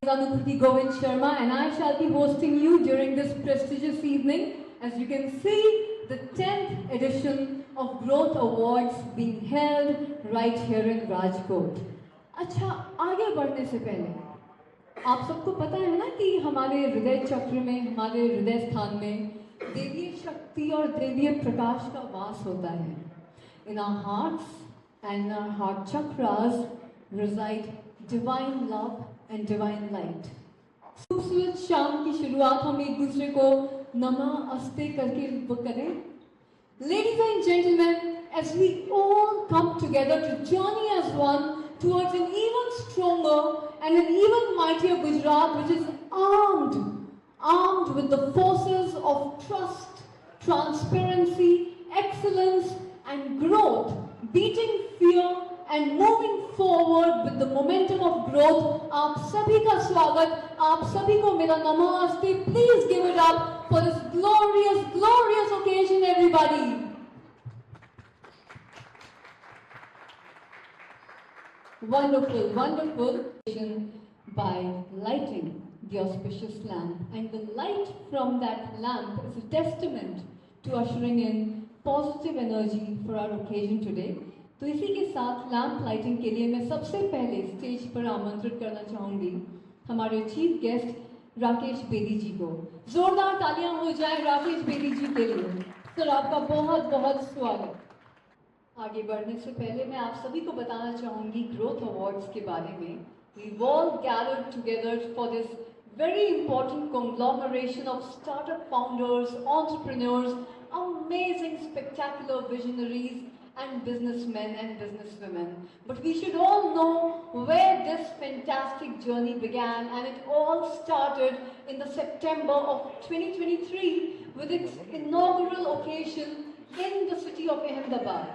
Anupati Govind Sharma, and I shall be hosting you during this prestigious evening. As you can see, the 10th edition of Growth Awards being held right here in Rajkot. अच्छा, आगे बढ़ने से पहले आप सबको पता है ना कि हमारे हृदय चक्र में, हमारे हृदय स्थान में देवीय शक्ति और देवीय प्रकाश का वास होता है. In our hearts and our heart chakras reside divine love and divine light. खूबसूरत शाम की शुरुआत हम एक दूसरे को नमः अस्ते करके करें. Ladies and gentlemen, as we all come together to journey as one towards an even stronger and an even mightier Gujarat, which is armed with the forces of trust, transparency, excellence and growth, beating fear and moving forward with the momentum of growth. आप सभी का स्वागत, आप सभी को मेरा नमस्ते. Please give it up for this glorious occasion, everybody. Wonderful by lighting the auspicious lamp, and the light from that lamp is a testament to ushering in positive energy for our occasion today. तो इसी के साथ lamp lighting के लिए मैं सबसे पहले stage पर आमंत्रित करना चाहूंगी हमारे चीफ गेस्ट राकेश बेदी जी को. जोरदार तालियां हो जाए राकेश बेदी जी के लिए. सर, आपका बहुत स्वागत. आगे बढ़ने से पहले मैं आप सभी को बताना चाहूंगी ग्रोथ अवार्ड्स के बारे में. We've all gathered together for this very important conglomeration of startup founders, entrepreneurs, amazing, spectacular visionaries and businessmen and businesswomen. But we should all know where this fantastic journey began, and it all started in the September of 2023 with its inaugural occasion in the city of Ahmedabad.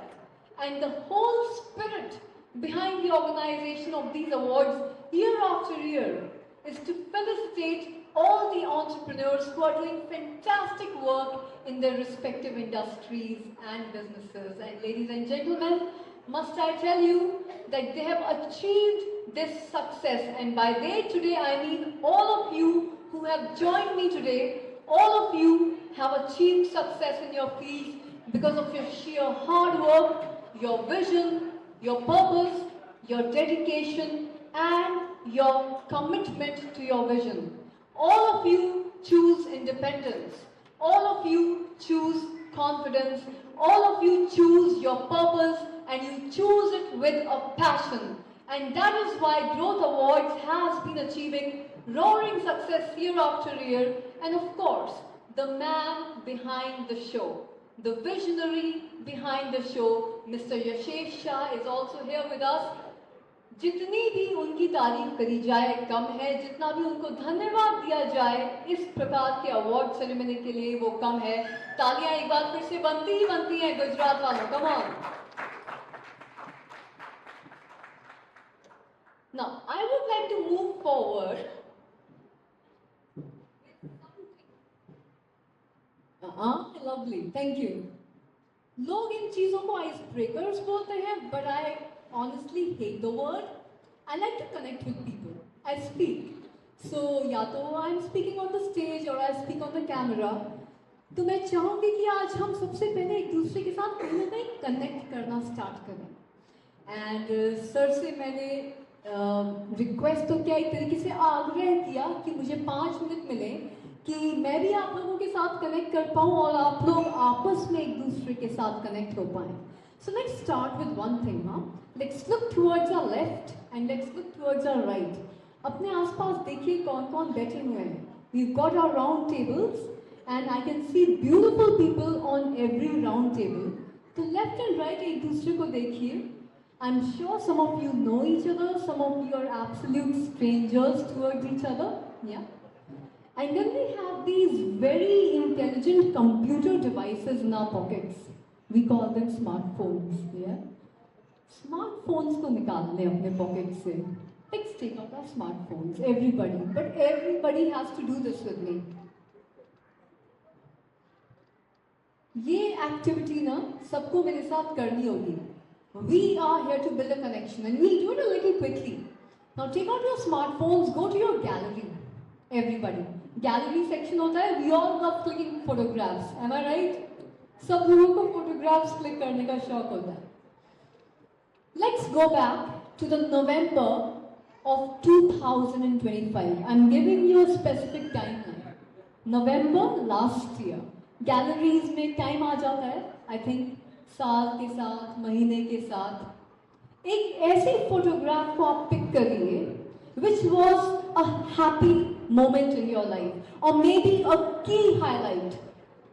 And the whole spirit behind the organization of these awards year after year is to felicitate all the entrepreneurs who are doing fantastic work in their respective industries and businesses. And ladies and gentlemen, must I tell you that they have achieved this success, and by they today I mean all of you who have joined me today. All of you have achieved success in your fields because of your sheer hard work, your vision, your purpose, your dedication and your commitment to your vision. All of you choose independence. All of you choose confidence. All of you choose your purpose, and you choose it with a passion. And that is why Growth Awards has been achieving roaring success year after year. And of course, the man behind the show, the visionary behind the show, Mr. Yashesh Shah is also here with us. जितनी भी उनकी तारीफ करी जाए कम है, जितना भी उनको धन्यवाद दिया जाए इस प्रकार के अवार्ड सेरेमनी के लिए वो कम है. तालियां एक बार फिर से बनती हैं गुजरात वालों. Come on. Now I would like to move forward. Lovely, thank you. लोग इन चीजों को आइस ब्रेकर्स बोलते हैं, but I honestly hate the word. I like to connect with people. I speak. So या तो I'm speaking on the stage or I speak on the camera. तो मैं चाहूँगी कि आज हम सबसे पहले एक दूसरे के साथ कहीं ना कहीं कनेक्ट करना स्टार्ट करें. एंड सर से मैंने रिक्वेस्ट तो क्या एक तरीके से आग्रह किया कि मुझे 5 मिनट मिले कि मैं भी आप लोगों के साथ कनेक्ट कर पाऊँ और आप लोग आपस में एक दूसरे के साथ कनेक्ट हो पाएँ. So let's start with one thing, huh? Let's look towards our left and let's look towards our right. अपने आसपास देखिए कौन-कौन बैठे हुए हैं. We've got our round tables and I can see beautiful people on every round table. तो left and right एक दूसरे को देखिए. I'm sure some of you know each other, some of you are absolute strangers towards each other. Yeah. And then we have these very intelligent computer devices in our pockets. We call them smartphones. Yeah. Smartphones को निकाल लें अपने pocket से. Let's take out our smartphones, everybody. But everybody has to do this with me. ये activity ना सबको मेरे साथ करनी होगी. We are here to build a connection, and we'll do it a little quickly. Now take out your smartphones, go to your gallery. Everybody. Gallery section होता है, we all love clicking photographs. Am I right? सब लोगों को photographs click करने का शौक होता है. Let's go back to the November of 2025. I'm giving you a specific timeline. November last year. Galleries में time आ जाता है. I think साल के साथ, महीने के साथ. एक ऐसी फोटोग्राफ को आप पिक करिए which was a happy moment in your life or maybe a key highlight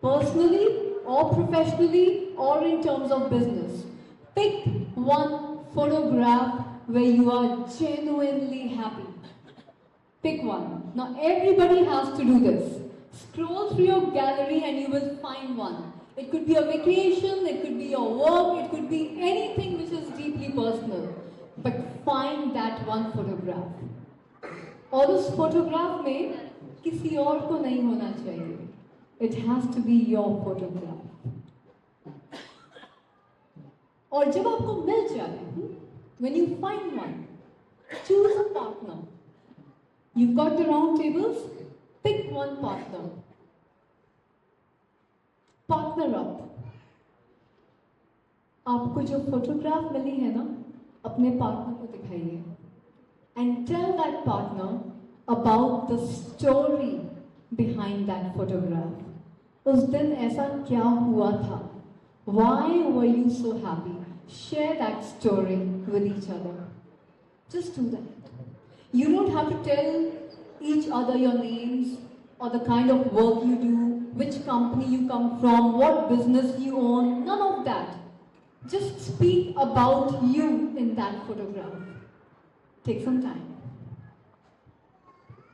personally or professionally or in terms of business. Pick one photograph where you are genuinely happy. Pick one. Now everybody has to do this. Scroll through your gallery and you will find one. It could be a vacation, it could be your work, it could be anything which is deeply personal. But find that one photograph. और उस photograph में किसी और को नहीं होना चाहिए. It has to be your photograph. और जब आपको मिल जाए, when you find one, choose a partner. You've got the round tables, pick one partner. Partner up. आपको जो फोटोग्राफ मिली है ना, अपने पार्टनर को दिखाइए. And tell that partner about the story behind that photograph. उस दिन ऐसा क्या हुआ था? Why were you so happy? Share that story with each other. Just do that. You don't have to tell each other your names or the kind of work you do, which company you come from, what business you own, none of that. Just speak about you in that photograph. Take some time.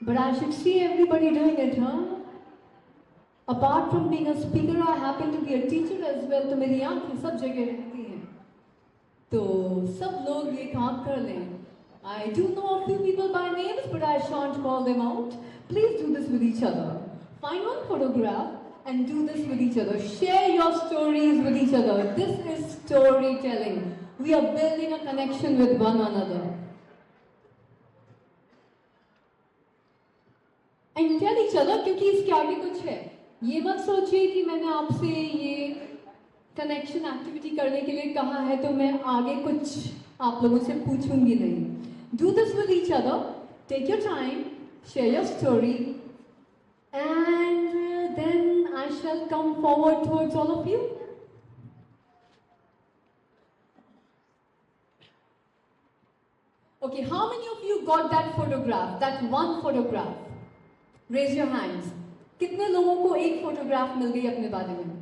But I should see everybody doing it, huh? Apart from being a speaker, I happen to be a teacher as well. तो मेरी आँखें सब जगह रहती हैं. तो सब लोग ये काम कर लें. I do know a few people by names, but I shan't call them out. Please do this with each other. Find one photograph and do this with each other. Share your stories with each other. This is storytelling. We are building a connection with one another. And tell each other, क्योंकि इसके आगे कुछ है. ये मत सोचिए कि मैंने आपसे ये कनेक्शन एक्टिविटी करने के लिए कहा है तो मैं आगे कुछ आप लोगों से पूछूंगी नहीं. Do this with each other. Take your time. Share your story. And then I shall come forward towards all of you. Okay, how many of you got that photograph, that one photograph? Raise your hands. कितने लोगों को एक photograph मिल गई अपने बारे में?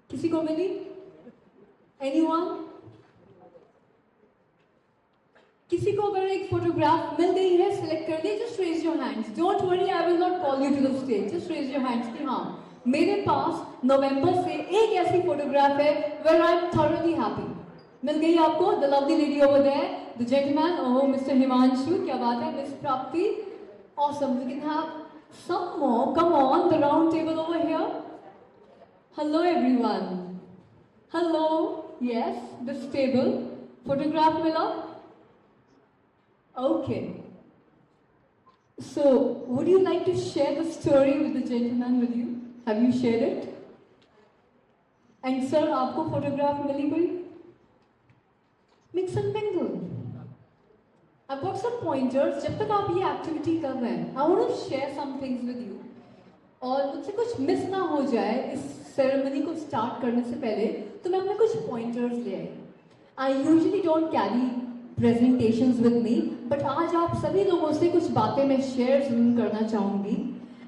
किसी को मिली? Anyone? किसी को अगर एक फोटोग्राफ मिल गई है, सिलेक्ट कर दिए, just raise your hands. Don't worry, I will not call you to the stage. Just raise your hands कि हाँ, मेरे पास नवंबर से एक ऐसी फोटोग्राफ है where I am thoroughly happy. मिल गई आपको? The lovely lady over there, the gentleman, oh Mr. Himanshu, क्या बात है, Miss Prapti, awesome. We can have some more. Come on, the round table over here. Hello everyone. Hello. Yes, this table. Photograph मिला? Okay. So, would you like to share the story with the gentleman with you? Have you shared it? And sir, आपको photograph मिली कोई? Mix and mingle. I've got some pointers. जब तक आप ये activity कर रहे हैं, I want to share some things with you. और मुझसे कुछ मिस ना हो जाए इस सेरेमनी को स्टार्ट करने से पहले, तो मैं अपने कुछ pointers ले आई. I usually don't carry presentations with me, but आज आप सभी लोगों से कुछ बातें मैं share ज़रूर करना चाहूँगी.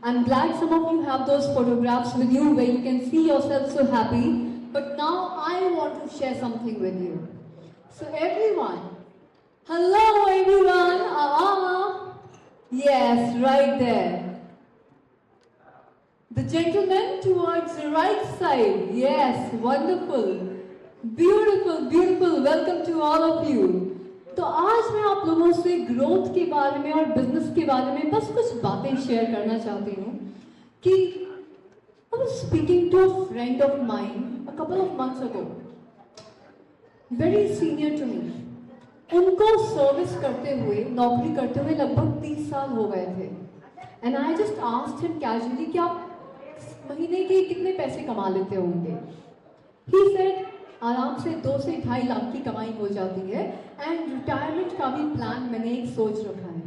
I'm glad some of you have those photographs with you where you can see yourself so happy. But now I want to share something with you. So everyone, hello everyone. Yes, right there. The gentleman towards the right side. Yes, wonderful. Beautiful, beautiful. Welcome to all of you. तो आज मैं आप लोगों से growth के बारे में और बिजनेस के बारे में बस कुछ बातें शेयर करना चाहती हूँ कि I was speaking to a friend of mine a couple of months ago, very senior to me, उनको सर्विस करते हुए, नौकरी करते हुए लगभग 30 साल हो गए थे। And I just asked him casually कि आप महीने के कितने पैसे कमा लेते होंगे। ही सेड आराम से 2 से 2.5 लाख की कमाई हो जाती है एंड रिटायरमेंट का भी प्लान मैंने एक सोच रखा है।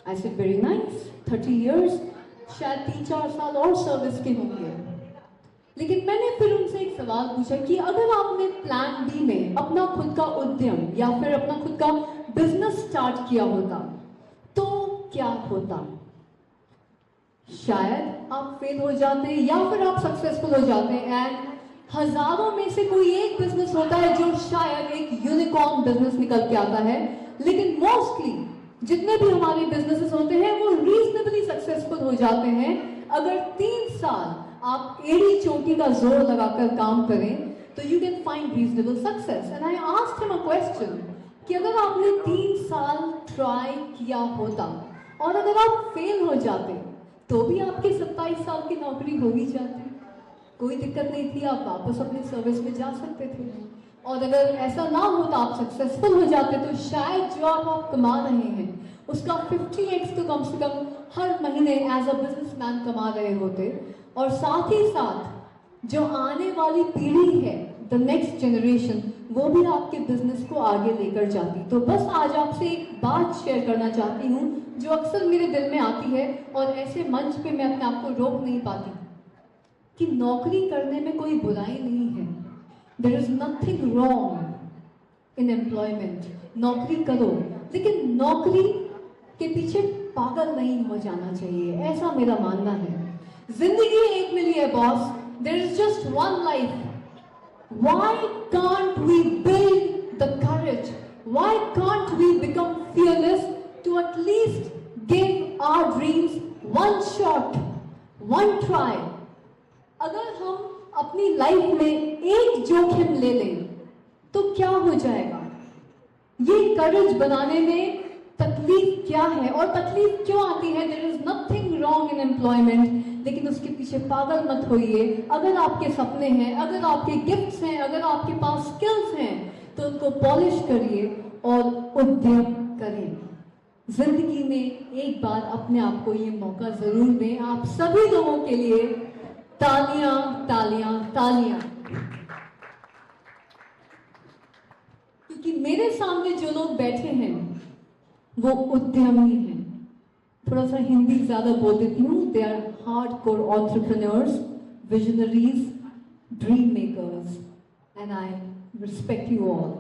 I said very nice, 30 years, शायद 3-4 साल और सर्विस के होंगे। लेकिन मैंने फिर उनसे एक सवाल पूछा कि अगर आपने प्लान बी में अपना खुद का उद्यम या फिर अपना खुद का बिजनेस स्टार्ट किया होता तो क्या होता? शायद आप फेल हो जाते या फिर आप सक्सेसफुल हो जाते। एंड हजारों में से कोई एक बिजनेस होता है जो शायद एक यूनिकॉर्न बिजनेस निकल के आता है। लेकिन मोस्टली जितने भी हमारे बिजनेसेस होते हैं वो रीजनेबली सक्सेसफुल हो जाते हैं अगर 3 साल आप एड़ी चोटी का जोर लगाकर काम करें तो you can find reasonable success. And I asked him a question कि अगर आपने 3 साल ट्राई किया होता और अगर आप फेल हो जाते तो भी आपकी 27 साल की नौकरी हो ही जाती, कोई दिक्कत नहीं थी, आप वापस अपनी सर्विस में जा सकते थे। और अगर ऐसा ना होता, आप सक्सेसफुल हो जाते तो शायद जो आप कमा रहे हैं उसका 50x तो कम से कम हर महीने एज अ बिजनेसमैन कमा रहे होते। और साथ ही साथ जो आने वाली पीढ़ी है, द नेक्स्ट जनरेशन, वो भी आपके बिजनेस को आगे लेकर जाती। तो बस आज आपसे एक बात शेयर करना चाहती हूँ जो अक्सर मेरे दिल में आती है और ऐसे मंच पे मैं अपने आप को रोक नहीं पाती कि नौकरी करने में कोई बुराई नहीं है। There is nothing wrong in employment. नौकरी करो, लेकिन नौकरी के पीछे पागल नहीं हो जाना चाहिए, ऐसा मेरा मानना है। जिंदगी एक मिली है boss, there is just one life. Why can't we build the courage? Why can't we become fearless to at least give our dreams one shot, one try? अगर हम अपनी लाइफ में एक जोखिम ले लें तो क्या हो जाएगा? ये करेज बनाने में तकलीफ क्या है और तकलीफ क्यों आती है? There is nothing wrong in employment, लेकिन उसके पीछे पागल मत होइए। अगर आपके सपने हैं, अगर आपके गिफ्ट्स हैं, अगर आपके पास स्किल्स हैं तो उनको पॉलिश करिए और उद्यम करें। जिंदगी में एक बार अपने आप को ये मौका जरूर दें। आप सभी लोगों के लिए तालियां, तालियां, तालियां। क्योंकि मेरे सामने जो लोग बैठे हैं वो उद्यमी हैं। थोड़ा सा हिंदी ज्यादा बोल देती हूँ। They are hardcore entrepreneurs, visionaries, dream makers, and I respect you all.